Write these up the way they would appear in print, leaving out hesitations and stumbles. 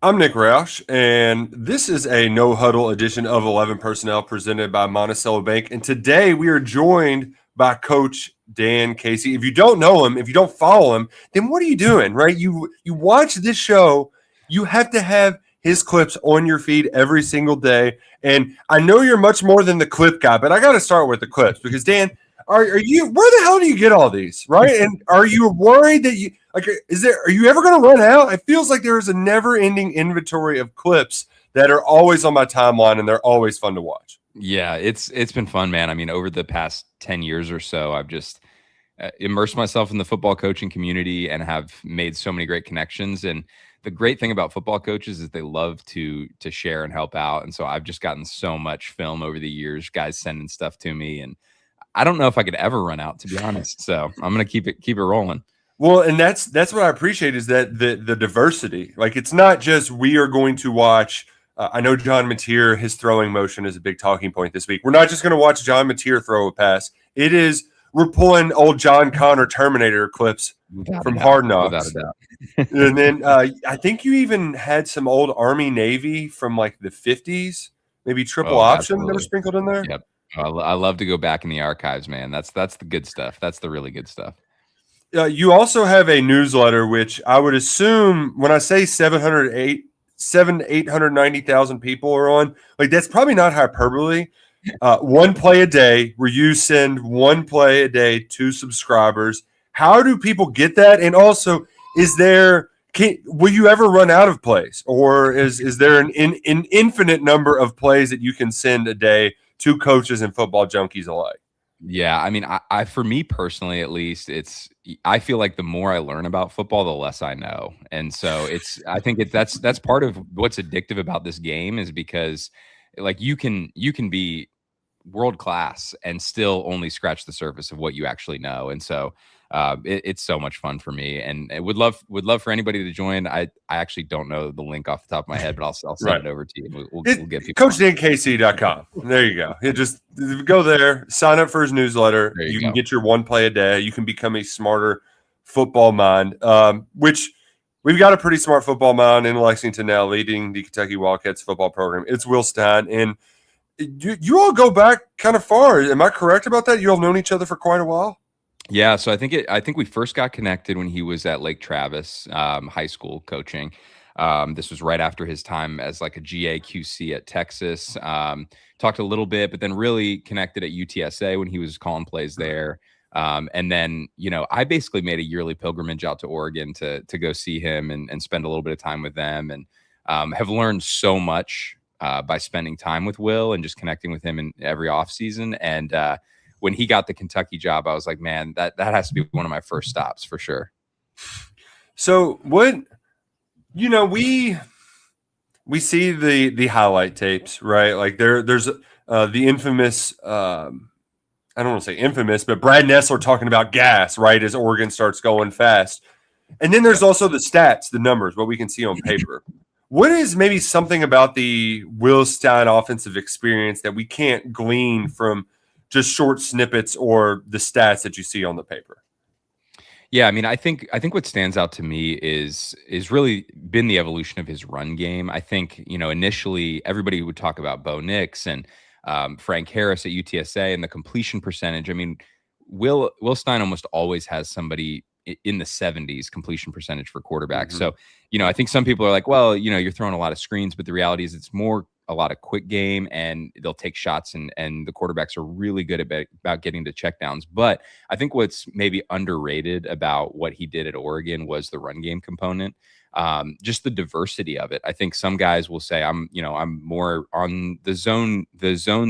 I'm Nick Roush, and this is a no huddle edition of 11 Personnel presented by Monticello Bank. And today we are joined by Coach Dan Casey. If you don't know him, if you don't follow him, then what are you doing, right? You watch this show, you have to have his clips on your feed every single day. And I know you're much more than the clip guy, but I got to start with the clips because Dan, are you where the hell do you get all these, right? And are you worried that you like are you ever going to run out? It feels like there is a never-ending inventory of clips that are always on my timeline and they're always fun to watch. Yeah, it's been fun, man. I mean, over the past 10 years or so, I've just immersed myself in the football coaching community and have made so many great connections. And the great thing about football coaches is they love to share and help out. And so I've just gotten so much film over the years, guys sending stuff to me, and I don't know if I could ever run out, to be honest. So I'm gonna keep it rolling. Well, and that's what I appreciate is that the diversity. Like it's not just we are going to watch. I know John Mateer, his throwing motion is a big talking point this week. We're not just going to watch John Mateer throw a pass. It is we're pulling old John Connor Terminator clips from Hard Knocks. Without a doubt. And then I think you even had some old Army Navy from like the 50s, maybe triple option that were sprinkled in there. Yep. I love to go back in the archives, man. That's the good stuff. That's the really good stuff. You also have a newsletter, which I would assume when I say 890,000 people are on, like that's probably not hyperbole. One play a day where you send one play a day to subscribers. How do people get that? And also, will you ever run out of plays, or is there an infinite number of plays that you can send a day to coaches and football junkies alike? Yeah, I mean, I for me personally, at least, I feel like the more I learn about football, the less I know, and so I think that's part of what's addictive about this game is because, like, you can be world class and still only scratch the surface of what you actually know, and so it's so much fun for me, and I would love for anybody to join. I actually don't know the link off the top of my head, but I'll send it over to you. We'll get people. CoachDanKC.com. There you go. Just go there, sign up for his newsletter. You can get your one play a day. You can become a smarter football mind, which we've got a pretty smart football mind in Lexington now, leading the Kentucky Wildcats football program. It's Will Stein, and you all go back kind of far. Am I correct about that? You all known each other for quite a while. Yeah, so I think we first got connected when he was at Lake Travis high school coaching. This was right after his time as like a GA QC at Texas. Talked a little bit, but then really connected at UTSA when he was calling plays there. And then, I basically made a yearly pilgrimage out to Oregon to go see him and spend a little bit of time with them, and have learned so much by spending time with Will and just connecting with him in every offseason. And when he got the Kentucky job, I was like, man, that has to be one of my first stops for sure. So we see the highlight tapes, right? Like there's the infamous, I don't want to say infamous, but Brad Nessler talking about gas, right? As Oregon starts going fast. And then there's also the stats, the numbers, what we can see on paper. What is maybe something about the Will Stein offensive experience that we can't glean from just short snippets or the stats that you see on the paper? Yeah, I mean, I think what stands out to me is really been the evolution of his run game. I think, initially everybody would talk about Bo Nix and Frank Harris at UTSA and the completion percentage. I mean, Will Stein almost always has somebody in the 70s completion percentage for quarterbacks. Mm-hmm. So, I think some people are like, well, you're throwing a lot of screens, but the reality is it's more a lot of quick game, and they'll take shots, and the quarterbacks are really good about getting to checkdowns. But I think what's maybe underrated about what he did at Oregon was the run game component. Just the diversity of it. I think some guys will say I'm more on the zone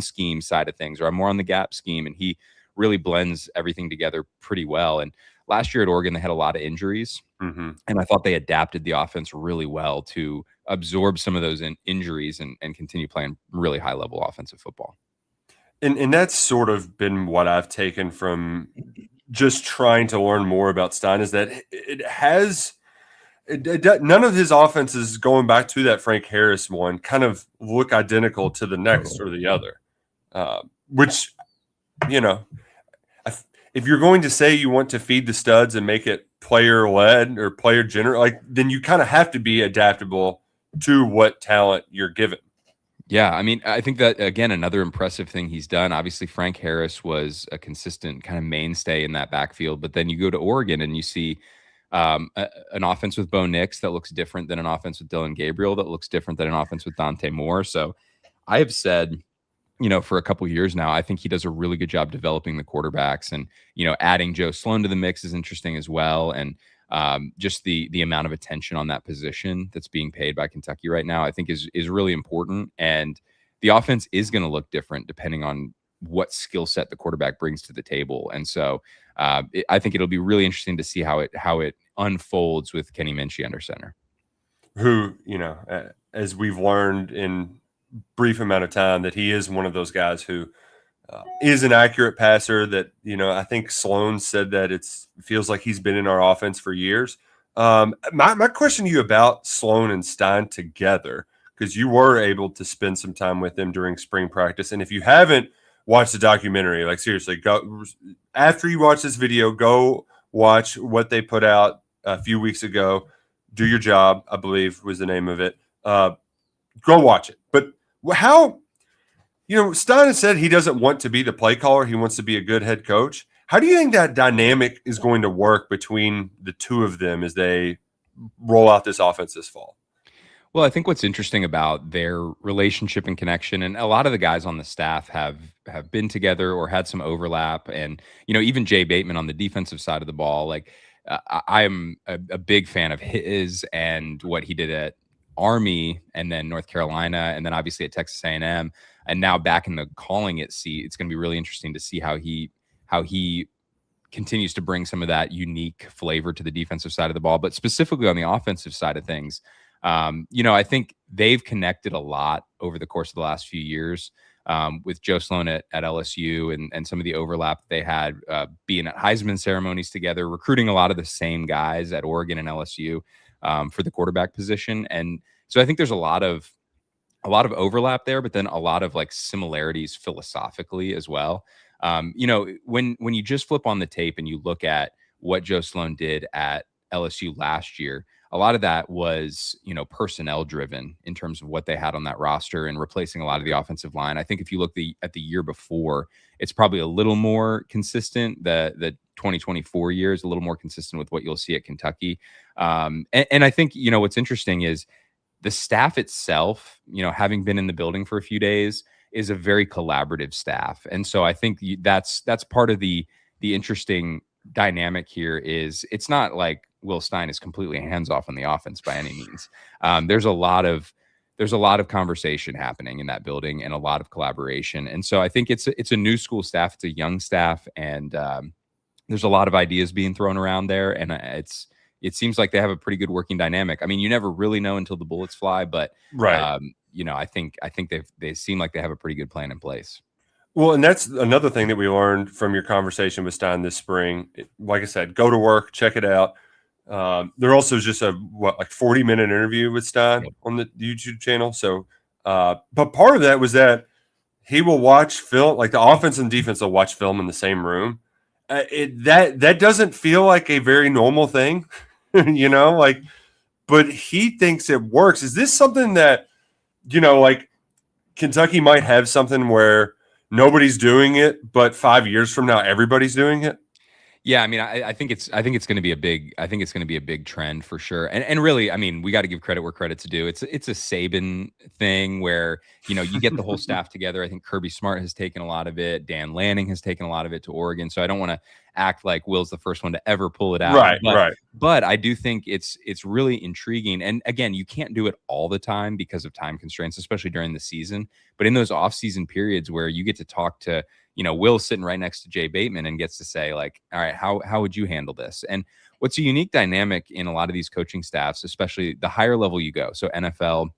scheme side of things, or I'm more on the gap scheme, and he really blends everything together pretty well. And last year at Oregon, they had a lot of injuries, mm-hmm. and I thought they adapted the offense really well to absorb some of those injuries and continue playing really high-level offensive football. And that's sort of been what I've taken from just trying to learn more about Stein, is that none of his offenses, going back to that Frank Harris one, kind of look identical to the next or the other, which, if you're going to say you want to feed the studs and make it player-led or player-general, then you kind of have to be adaptable to what talent you're given. Yeah, I mean, I think that again, another impressive thing he's done. Obviously, Frank Harris was a consistent kind of mainstay in that backfield, but then you go to Oregon and you see an offense with Bo Nix that looks different than an offense with Dylan Gabriel, that looks different than an offense with Dante Moore. So I have said, for a couple of years now, I think he does a really good job developing the quarterbacks, and adding Joe Sloan to the mix is interesting as well. And just the amount of attention on that position that's being paid by Kentucky right now, I think is really important. And the offense is going to look different depending on what skill set the quarterback brings to the table. And so I think it'll be really interesting to see how it unfolds with Kenny Minchie under center. Who, as we've learned in brief amount of time, that he is one of those guys who is an accurate passer. That I think Sloan said that it feels like he's been in our offense for years. My question to you about Sloan and Stein together, because you were able to spend some time with them during spring practice, and if you haven't watched the documentary, like seriously, go after you watch this video, go watch what they put out a few weeks ago. Do Your Job, I believe was the name of it. Go watch it. But how, Stein has said he doesn't want to be the play caller. He wants to be a good head coach. How do you think that dynamic is going to work between the two of them as they roll out this offense this fall? Well, I think what's interesting about their relationship and connection, and a lot of the guys on the staff have been together or had some overlap, and even Jay Bateman on the defensive side of the ball, like I'm a big fan of his and what he did at Army, and then North Carolina, and then obviously at Texas A&M, and now back in the calling it seat. It's going to be really interesting to see how he continues to bring some of that unique flavor to the defensive side of the ball, but specifically on the offensive side of things. I think they've connected a lot over the course of the last few years, with Joe Sloan at LSU and some of the overlap they had, being at Heisman ceremonies together, recruiting a lot of the same guys at Oregon and LSU for the quarterback position. And so I think there's a lot of overlap there, but then a lot of like similarities philosophically as well. When you just flip on the tape and you look at what Joe Sloan did at LSU last year, a lot of that was, personnel driven in terms of what they had on that roster and replacing a lot of the offensive line. I think if you look at the year before, it's probably a little more consistent. The 2024 year is a little more consistent with what you'll see at Kentucky. And I think, what's interesting is the staff itself, having been in the building for a few days, is a very collaborative staff. And so I think that's part of the interesting dynamic here. Is it's not like Will Stein is completely hands off on the offense by any means. There's a lot of conversation happening in that building and a lot of collaboration. And so I think it's a new school staff. It's a young staff, and there's a lot of ideas being thrown around there. And it seems like they have a pretty good working dynamic. I mean, you never really know until the bullets fly, but right. I think they seem like they have a pretty good plan in place. Well, and that's another thing that we learned from your conversation with Stein this spring. Like I said, go to work, check it out. There also is just a 40-minute interview with Stein on the YouTube channel. So, but part of that was that he will watch film, like the offense and defense will watch film in the same room. That doesn't feel like a very normal thing, but he thinks it works. Is this something that, like Kentucky might have something where nobody's doing it, but 5 years from now, everybody's doing it? Yeah, I mean, I think it's going to be a big trend for sure. And really, I mean, we got to give credit where credit's due. It's a Saban thing where, you get the whole staff together. I think Kirby Smart has taken a lot of it. Dan Lanning has taken a lot of it to Oregon. So I don't want to act like Will's the first one to ever pull it out. Right. But I do think it's really intriguing. And again, you can't do it all the time because of time constraints, especially during the season. But in those off-season periods where you get to talk to, Will's sitting right next to Jay Bateman and gets to say, like, all right, how would you handle this? And what's a unique dynamic in a lot of these coaching staffs, especially the higher level you go, so NFL,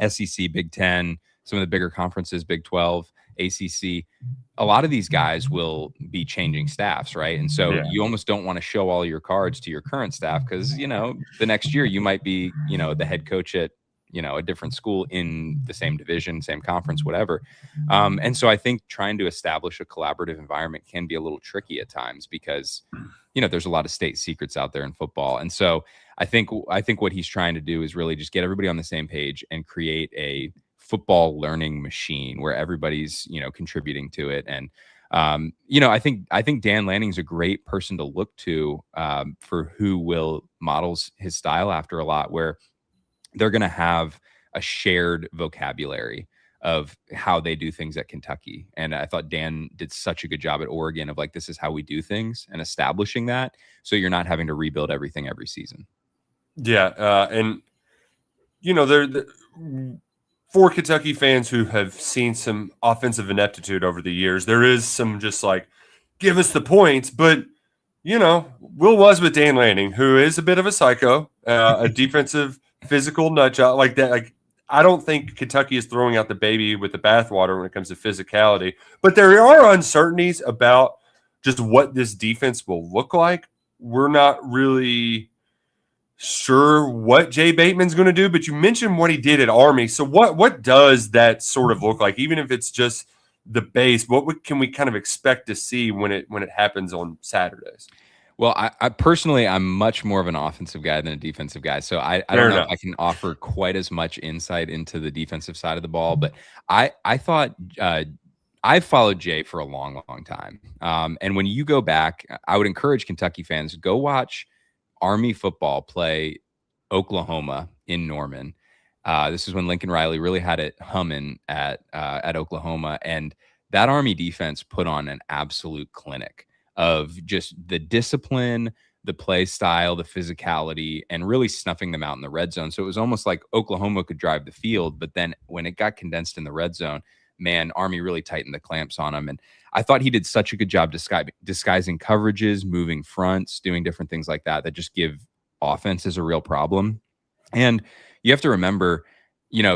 SEC, Big Ten, some of the bigger conferences, Big 12, ACC, a lot of these guys will be changing staffs, right? And so you almost don't want to show all your cards to your current staff because, the next year you might be, the head coach at, a different school in the same division, same conference, whatever. And so I think trying to establish a collaborative environment can be a little tricky at times because, there's a lot of state secrets out there in football. And so I think what he's trying to do is really just get everybody on the same page and create a football learning machine where everybody's, contributing to it. And, I think Dan Lanning's a great person to look to for who will models his style after a lot, where they're going to have a shared vocabulary of how they do things at Kentucky. And I thought Dan did such a good job at Oregon of like, this is how we do things and establishing that. So you're not having to rebuild everything every season. Yeah. And, for Kentucky fans who have seen some offensive ineptitude over the years, there is some just like, give us the points. But, Will was with Dan Lanning, who is a bit of a psycho, a defensive physical nut job like that. Like, I don't think Kentucky is throwing out the baby with the bathwater when it comes to physicality, but there are uncertainties about just what this defense will look like. We're not really sure what Jay Bateman's going to do, but you mentioned what he did at Army. So what does that sort of look like? Even if it's just the base, can we kind of expect to see when it happens on Saturdays? Well, I personally, I'm much more of an offensive guy than a defensive guy. So I don't know if I can offer quite as much insight into the defensive side of the ball, but I thought I've followed Jay for a long, long time. And when you go back, I would encourage Kentucky fans, go watch Army football play Oklahoma in Norman. This is when Lincoln Riley really had it humming at Oklahoma. And that Army defense put on an absolute clinic of just the discipline, the play style, the physicality, and really snuffing them out in the red zone. So it was almost like Oklahoma could drive the field, but then when it got condensed in the red zone, man, Army really tightened the clamps on them. And I thought he did such a good job disguising coverages, moving fronts, doing different things like that just give offenses a real problem. And you have to remember,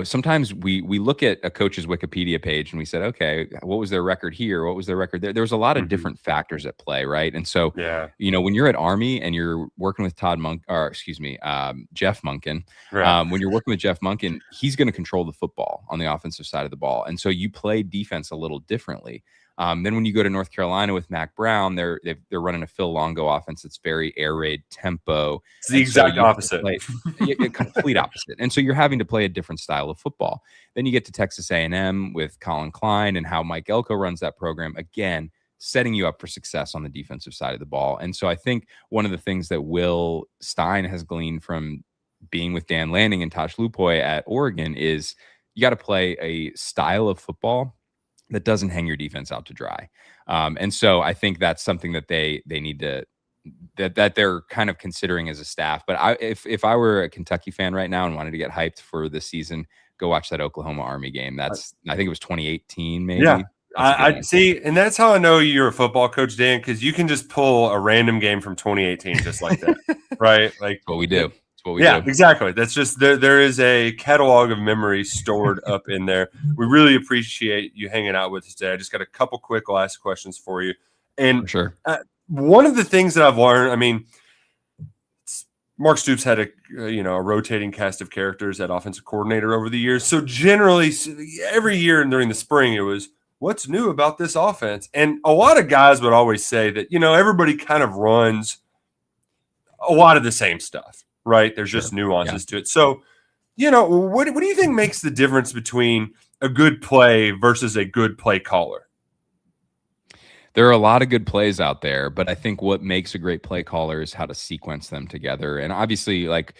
sometimes we look at a coach's Wikipedia page and we said, okay, what was their record here? What was their record there? There was a lot of different factors at play, right? And so, when you're at Army and you're working with Jeff Monken, right. When you're working with Jeff Monken, he's going to control the football on the offensive side of the ball. And so you play defense a little differently. Then when you go to North Carolina with Mac Brown, they're running a Phil Longo offense that's very air raid tempo. It's the exact opposite. Complete opposite. And so you're having to play a different style of football. Then you get to Texas A&M with Colin Klein and how Mike Elko runs that program. Again, setting you up for success on the defensive side of the ball. And so I think one of the things that Will Stein has gleaned from being with Dan Lanning and Tosh Lupoy at Oregon is you got to play a style of football that doesn't hang your defense out to dry. And so I think that's something that they need to, that they're kind of considering as a staff. But if I were a Kentucky fan right now and wanted to get hyped for the season, go watch that Oklahoma Army game. I think it was 2018, maybe. Yeah. I see. And that's how I know you're a football coach, Dan, because you can just pull a random game from 2018 just like that. Right? Like that's what we do. Yeah, exactly. That's just there is a catalog of memories stored up in there. We really appreciate you hanging out with us today. I just got a couple quick last questions for you. And sure. One of the things that I've learned, Mark Stoops had a rotating cast of characters at offensive coordinator over the years. So generally every year during the spring, it was what's new about this offense. And a lot of guys would always say that, everybody kind of runs a lot of the same stuff. Right. There's just nuances to it. So, what do you think makes the difference between a good play versus a good play caller? There are a lot of good plays out there, but I think what makes a great play caller is how to sequence them together. And obviously, like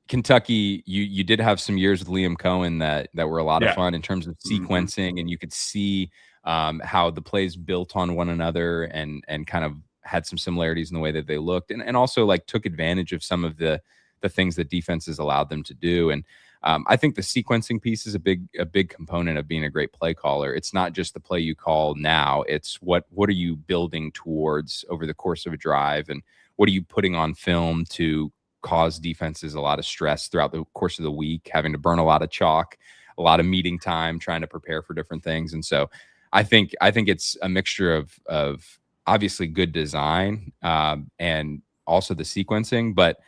Kentucky, you did have some years with Liam Cohen that were a lot of fun in terms of sequencing, and you could see how the plays built on one another and kind of had some similarities in the way that they looked, and also like took advantage of some of the things that defenses allowed them to do. And I think the sequencing piece is a big component of being a great play caller. It's not just the play you call now. It's what are you building towards over the course of a drive, and what are you putting on film to cause defenses a lot of stress throughout the course of the week, having to burn a lot of chalk, a lot of meeting time, trying to prepare for different things. And so I think it's a mixture of obviously good design and also the sequencing, but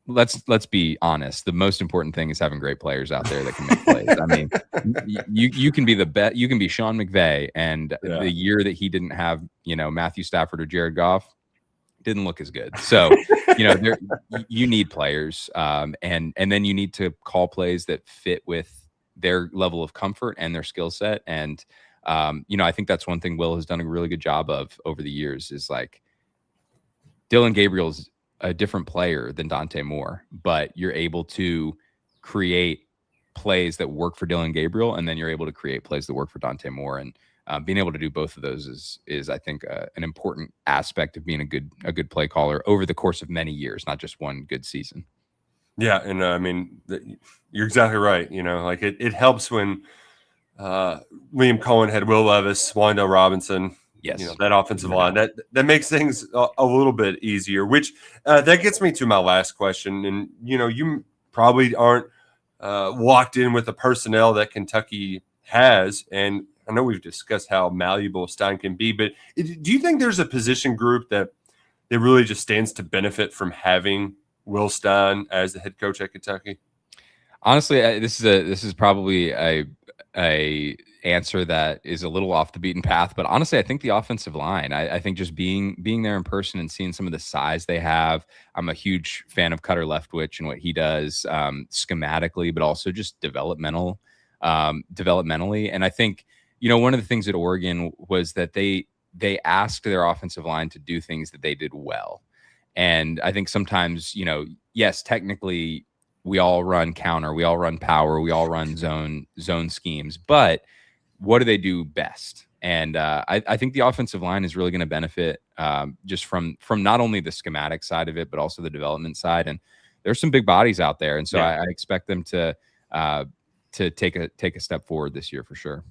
let's be honest. The most important thing is having great players out there that can make plays. I mean, you can be the bet. You can be Sean McVay, and the year that he didn't have, Matthew Stafford or Jared Goff, didn't look as good. So, you need players, and then you need to call plays that fit with their level of comfort and their skill set. And I think that's one thing Will has done a really good job of over the years is like Dylan Gabriel's a different player than Dante Moore, but you're able to create plays that work for Dylan Gabriel, and then you're able to create plays that work for Dante Moore. And being able to do both of those is I think an important aspect of being a good play caller over the course of many years, not just one good season. Yeah, and I mean, you're exactly right. Like it helps when Liam Cohen had Will Levis, Wandale Robinson. Yes, that offensive line that makes things a little bit easier. Which that gets me to my last question. And you probably aren't locked in with the personnel that Kentucky has, and I know we've discussed how malleable Stein can be, but do you think there's a position group that really just stands to benefit from having Will Stein as the head coach at Kentucky? Honestly, this is probably a answer that is a little off the beaten path, but honestly, I think the offensive line. I think just being there in person and seeing some of the size they have. I'm a huge fan of Cutter Leftwich and what he does schematically, but also just developmentally. And I think one of the things at Oregon was that they asked their offensive line to do things that they did well, and I think sometimes yes, technically we all run counter, we all run power, we all run zone schemes, but what do they do best? And I think the offensive line is really going to benefit just from not only the schematic side of it, but also the development side. And there's some big bodies out there, and so I expect them to take a step forward this year for sure.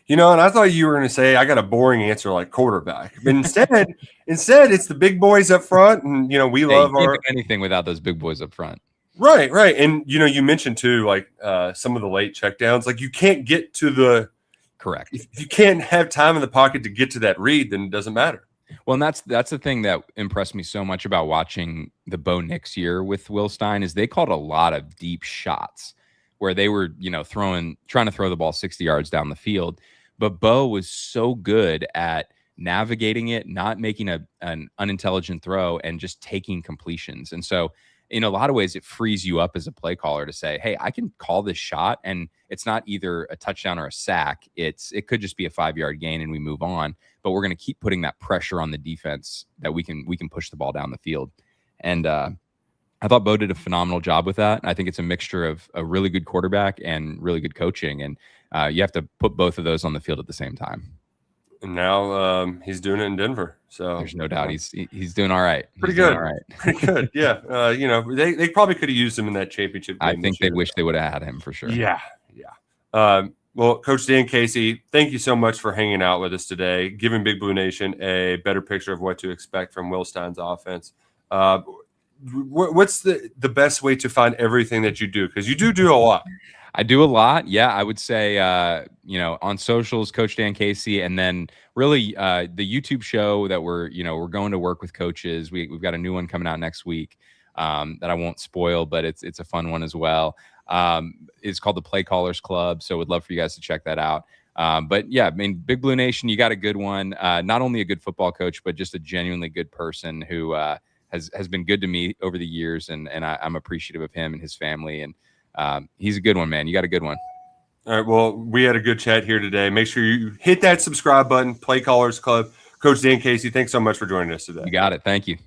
And I thought you were going to say I got a boring answer like quarterback, but instead it's the big boys up front, and we love anything without those big boys up front. Right. And you mentioned too, like some of the late checkdowns, like you can't get to the correct. If you can't have time in the pocket to get to that read, then it doesn't matter. Well, and that's the thing that impressed me so much about watching the Bo Nix year with Will Stein is they called a lot of deep shots where they were, trying to throw the ball 60 yards down the field. But Bo was so good at navigating it, not making an unintelligent throw, and just taking completions. And so in a lot of ways, it frees you up as a play caller to say, hey, I can call this shot, and it's not either a touchdown or a sack. It could just be a 5-yard gain and we move on, but we're going to keep putting that pressure on the defense that we can push the ball down the field. And I thought Bo did a phenomenal job with that. I think it's a mixture of a really good quarterback and really good coaching, and you have to put both of those on the field at the same time. And now he's doing it in Denver. So there's no doubt he's doing all right. Pretty good. All right. Pretty good. Yeah. They probably could have used him in that championship game. I think they wish they would have had him for sure. Yeah. Yeah. Well, Coach Dan Casey, thank you so much for hanging out with us today, giving Big Blue Nation a better picture of what to expect from Will Stein's offense. What's the best way to find everything that you do? Because you do a lot. I do a lot. Yeah, I would say, on socials, Coach Dan Casey, and then really the YouTube show that we're going to work with coaches. We've got a new one coming out next week that I won't spoil, but it's a fun one as well. It's called the Play Callers Club, so would love for you guys to check that out. But yeah, I mean, Big Blue Nation, you got a good one. Not only a good football coach, but just a genuinely good person who has been good to me over the years, and I'm appreciative of him and his family. And he's a good one, man. You got a good one. All right. Well, we had a good chat here today. Make sure you hit that subscribe button. Play Callers Club. Coach Dan Casey, thanks so much for joining us today. You got it. Thank you.